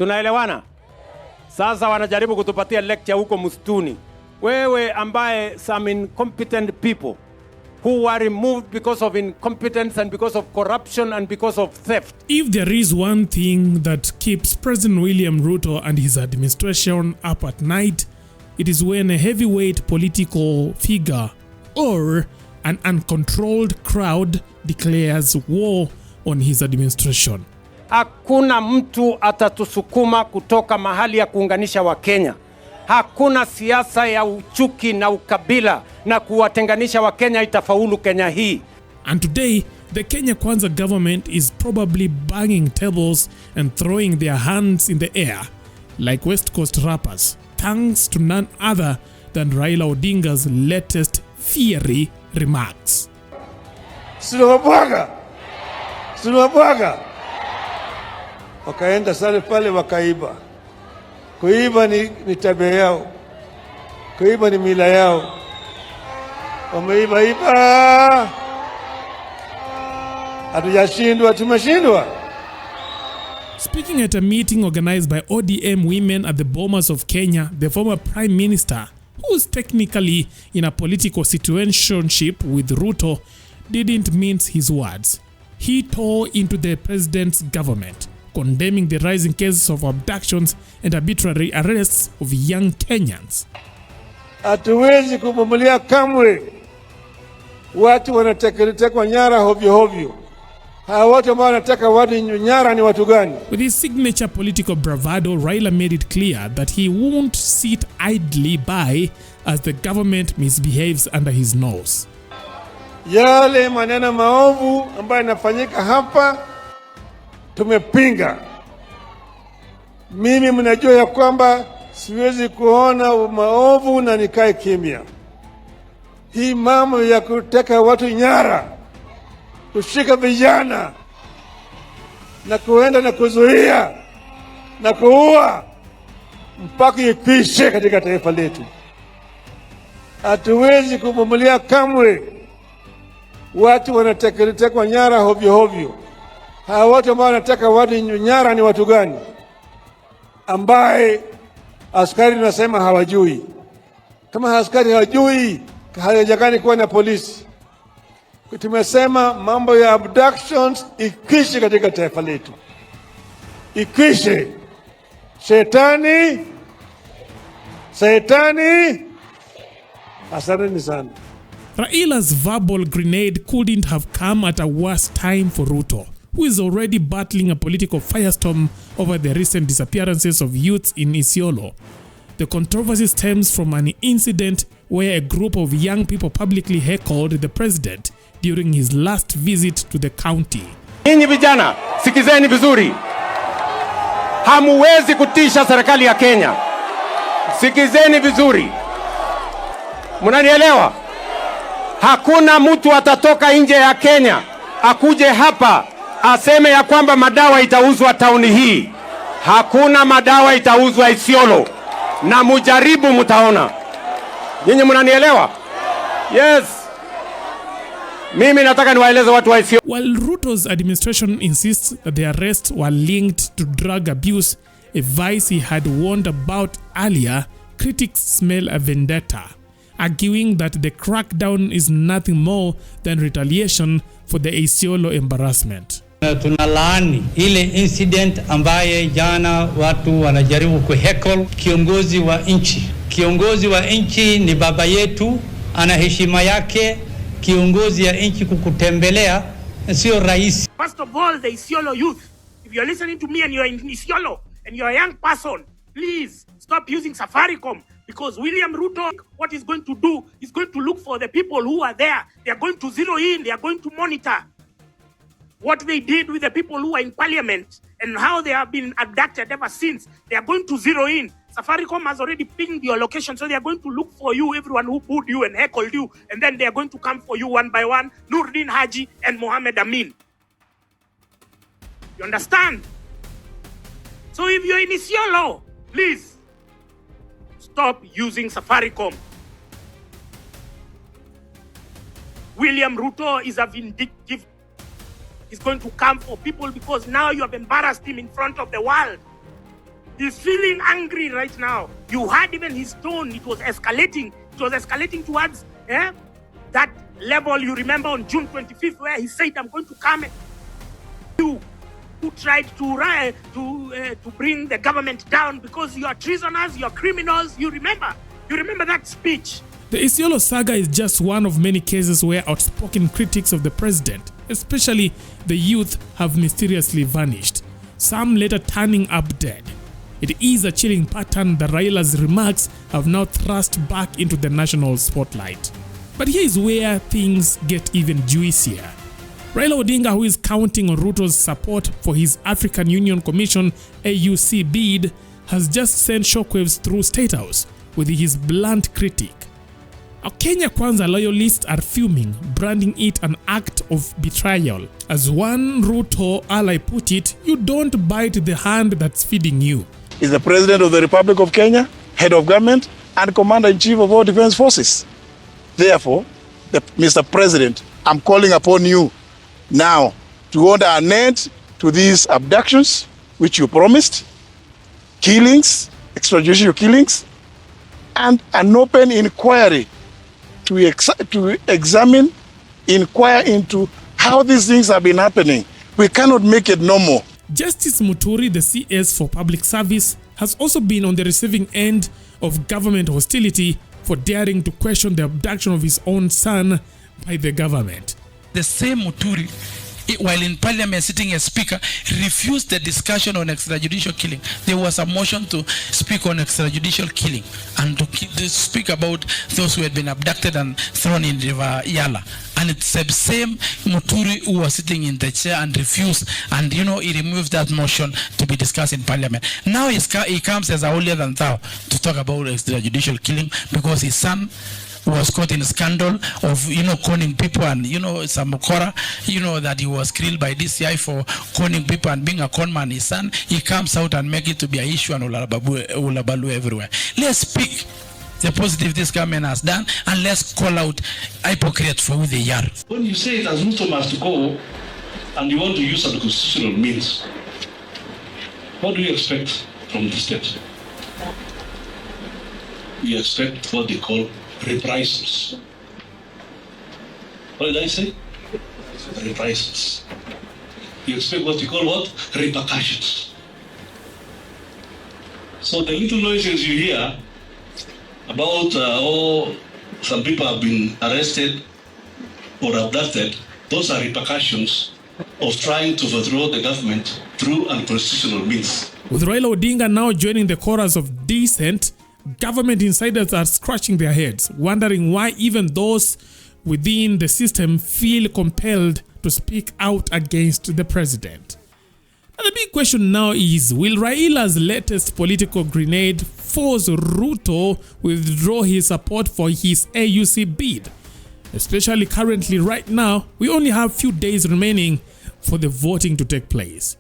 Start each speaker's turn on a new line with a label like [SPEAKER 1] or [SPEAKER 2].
[SPEAKER 1] Tunaelewana? Sasa wanajaribu kutupatia lecture huko msituni. Wewe ambaye some incompetent people who were removed because of incompetence and because of corruption and because of theft.
[SPEAKER 2] If there is one thing that keeps President William Ruto and his administration up at night, it is when a heavyweight political figure or an uncontrolled crowd declares war on his administration.
[SPEAKER 1] Hakuna mtu atatusukuma kutoka mahali ya kuunganisha Wakenya. Hakuna siasa ya uchuki na ukabila na kuwatenganisha Wakenya itafaulu Kenya hii.
[SPEAKER 2] And today, the Kenya Kwanza government is probably banging tables and throwing their hands in the air like West Coast rappers, thanks to none other than Raila Odinga's latest fiery remarks.
[SPEAKER 3] Sinawabwaga! Wakaenda sana pale wakaiba. Kuiba ni tabia yao. Kuiba ni mila yao. Wameiba. Hatujashindwa, tumeshindwa.
[SPEAKER 2] Speaking at a meeting organized by ODM women at the Bomas of Kenya, the former Prime Minister, who is technically in a political situationship with Ruto, didn't mince his words. He tore into the president's government, condemning the rising cases of abductions and arbitrary arrests of young Kenyans.
[SPEAKER 3] Hatuwezi kuvumilia kamwe watu wanatekwa nyara hovyo. Hawa watu ambao wanataka watu nyara ni watu gani?
[SPEAKER 2] With his signature political bravado, Raila made it clear that he won't sit idly by as the government misbehaves under his nose.
[SPEAKER 3] Yale maneno maovu ambayo yanafanyika hapa tumepinga. Mimi mnajua ya kwamba siwezi kuona maovu na nikae kimya. Hii mambo ya kuteka watu nyara, kushika vijana na kuenda na kuzuia na kuua mpaka ikwishe katika taifa letu. Hatuwezi kuvumilia kamwe watu wanatekwa nyara hovyo. Hawa watu ambao wanataka watu nyara ni watu gani? Ambaye askari nasema hawajui. Kama askari hawajui, hayajakani kuwa na polisi. Tumesema mambo ya abductions ikwishe katika taifa letu. Ikwishe. Shetani. Asanteni sana.
[SPEAKER 2] Raila's verbal grenade couldn't have come at a worse time for Ruto, who is already battling a political firestorm over the recent disappearances of youths in Isiolo. The controversy stems from an incident where a group of young people publicly heckled the president during his last visit to the county.
[SPEAKER 1] Ninyi vijana, sikizeni vizuri. Hamuwezi kutisha serikali ya Kenya. Sikizeni vizuri. Mnanielewa? Hakuna mtu atatoka nje ya Kenya akuje hapa aseme ya kwamba madawa itauzwa tauni hii. Hakuna madawa itauzwa Isiolo. Na mujaribu mtaona. Nyinyi mnanielewa? Yes. Mimi nataka niwaeleze watu wa Isiolo.
[SPEAKER 2] While Ruto's administration insists that the arrests were linked to drug abuse, a vice he had warned about earlier, critics smell a vendetta, arguing that the crackdown is nothing more than retaliation for the Isiolo embarrassment.
[SPEAKER 4] Tunalaani ile incident ambaye jana watu wanajaribu kuheckle kiongozi wa nchi. Kiongozi wa nchi ni baba yetu, ana heshima yake. Kiongozi ya nchi kukutembelea sio rais.
[SPEAKER 5] First of all, the Isiolo youth, if you're listening to me and you're in Isiolo and you're a young person, please stop using Safaricom, because William Ruto, what he's going to do is going to look for the people who are there. They are going to zero in, they are going to monitor what they did with the people who are in parliament and how they have been abducted ever since. They are going to zero in. Safaricom has already pinged your location, so they are going to look for you, everyone who booed you and heckled you, and then they are going to come for you one by one, Nurdin Haji and Mohammed Amin. You understand? So if you're in Isiolo, please stop using Safaricom. William Ruto is a vindictive. He's going to come for people because now you have embarrassed him in front of the world. He's feeling angry right now. You heard even his tone. It was escalating. It was escalating towards that level. You remember on June 25th where he said, I'm going to come. You who tried to bring the government down because you are treasoners, you are criminals. You remember that speech.
[SPEAKER 2] The Isiolo saga is just one of many cases where outspoken critics of the president, especially the youth, have mysteriously vanished, some later turning up dead. It is a chilling pattern that Raila's remarks have now thrust back into the national spotlight. But here is where things get even juicier. Raila Odinga, who is counting on Ruto's support for his African Union Commission AUC bid, has just sent shockwaves through State House with his blunt critique. Our Kenya Kwanza loyalists are fuming, branding it an act of betrayal. As one Ruto ally put it, you don't bite the hand that's feeding you.
[SPEAKER 6] Is the President of the Republic of Kenya, head of government, and Commander-in-Chief of all defense forces. Therefore, Mr. President, I'm calling upon you now to order an end to these abductions, which you promised, killings, extrajudicial killings, and an open inquiry to examine, inquire into how these things have been happening. We cannot make it normal.
[SPEAKER 2] Justice Muturi, the CS for Public Service, has also been on the receiving end of government hostility for daring to question the abduction of his own son by the government.
[SPEAKER 7] The same Muturi, while in parliament sitting as speaker, refused the discussion on extrajudicial killing. There was a motion to speak on extrajudicial killing and to speak about those who had been abducted and thrown in River Yala. And it's the same Muturi who was sitting in the chair and refused, and he removed that motion to be discussed in parliament. Now he comes as a holier than thou to talk about extrajudicial killing because his son was caught in a scandal of conning people, and some Mokora, that he was killed by DCI for conning people and being a con man. His son, he comes out and make it to be an issue and ulabalu everywhere. Let's speak the positive this government has done, and let's call out hypocrites for who they are.
[SPEAKER 8] When you say that Ruto must go and you want to use unconstitutional means, what do you expect from the state? We expect what they call reprisals. What did I say? Reprisals. You expect what you call what? Repercussions. So the little noises you hear about some people have been arrested or abducted, those are repercussions of trying to overthrow the government through unconstitutional means.
[SPEAKER 2] With Raila Odinga now joining the chorus of dissent, government insiders are scratching their heads, wondering why even those within the system feel compelled to speak out against the president. And the big question now is, will Raila's latest political grenade force Ruto withdraw his support for his AUC bid? Especially currently right now, we only have few days remaining for the voting to take place.